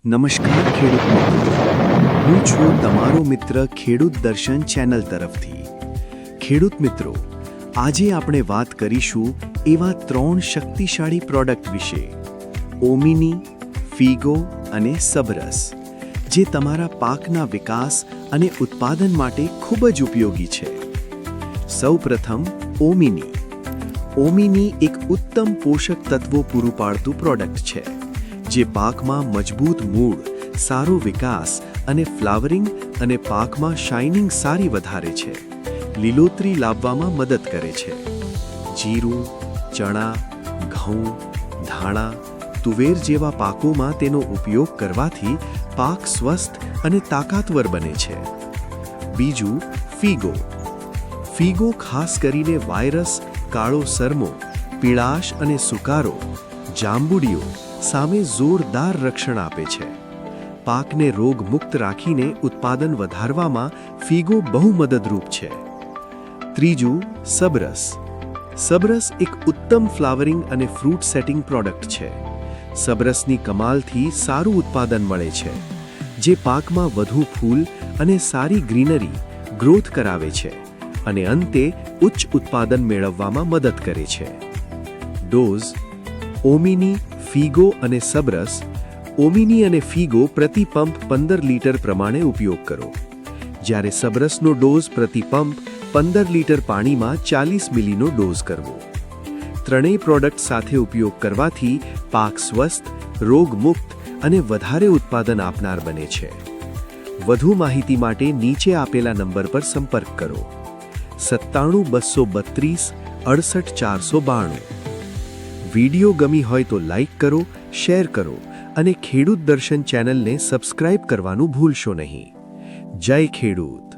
નમસ્કાર ખેડૂત મિત્રો, હું છું તમારો મિત્ર ખેડૂત દર્શન ચેનલ તરફથી। ખેડૂત મિત્રો, આજે આપણે વાત કરીશું એવા 3 શક્તિશાળી પ્રોડક્ટ વિશે, ઓમિની, ફીગો અને સબરસ, જે તમારા પાકના વિકાસ અને ઉત્પાદન માટે ખૂબ જ ઉપયોગી છે। સૌપ્રથમ ઓમિની। ઓમિની એક ઉત્તમ પોષક તત્વો પૂરું પાડતું પ્રોડક્ટ છે, જે પાકમાં મજબૂત મૂળ, સારો વિકાસ અને ફ્લાવરિંગ અને પાકમાં શાઇનિંગ સારી વધારે છે, લીલોતરી લાવવામાં મદદ કરે છે। જીરું, ચણા, ઘઉં, ધાણા, તુવેર જેવા પાકોમાં તેનો ઉપયોગ કરવાથી પાક સ્વસ્થ અને તાકાતવર બને છે। બીજું, ફીગો। ફીગો ખાસ કરીને વાયરસ, કાળો સરમો, પીળાશ અને સુકારો, જાંબુડીઓ સામે જોરદાર રક્ષણ આપે છે। પાકને રોગમુક્ત રાખીને ઉત્પાદન વધારવામાં ફીગો બહુ મદદરૂપ છે। ત્રીજું, સબરસ। સબરસ એક ઉત્તમ ફ્લાવરિંગ અને ફ્રૂટ સેટિંગ પ્રોડક્ટ છે। સબરસની કમાલથી સારું ઉત્પાદન મળે છે, જે પાકમાં વધુ ફૂલ અને સારી ગ્રીનરી, ગ્રોથ કરાવે છે અને અંતે ઉચ્ચ ઉત્પાદન મેળવવામાં મદદ કરે છે। ડોઝ। ઓમિની, ફીગો અને સબરસ। ઓમિની અને ફીગો પ્રતિ પંપ 15 લીટર પ્રમાણે ઉપયોગ કરો, જ્યારે સબરસનો ડોઝ પ્રતિ પંપ 15 લીટર પાણીમાં 40 મિલીનો ડોઝ કરવો। ત્રણેય પ્રોડક્ટ સાથે ઉપયોગ કરવાથી પાક સ્વસ્થ, રોગમુક્ત અને વધારે ઉત્પાદન આપનાર બને છે। વધુ માહિતી માટે નીચે આપેલા નંબર પર સંપર્ક કરો, 97 232 68 492। વિડિયો ગમી હોય તો લાઈક કરો, શેર કરો અને ખેડૂત દર્શન ચેનલને સબસ્ક્રાઇબ કરવાનું ભૂલશો નહીં। જય ખેડૂત।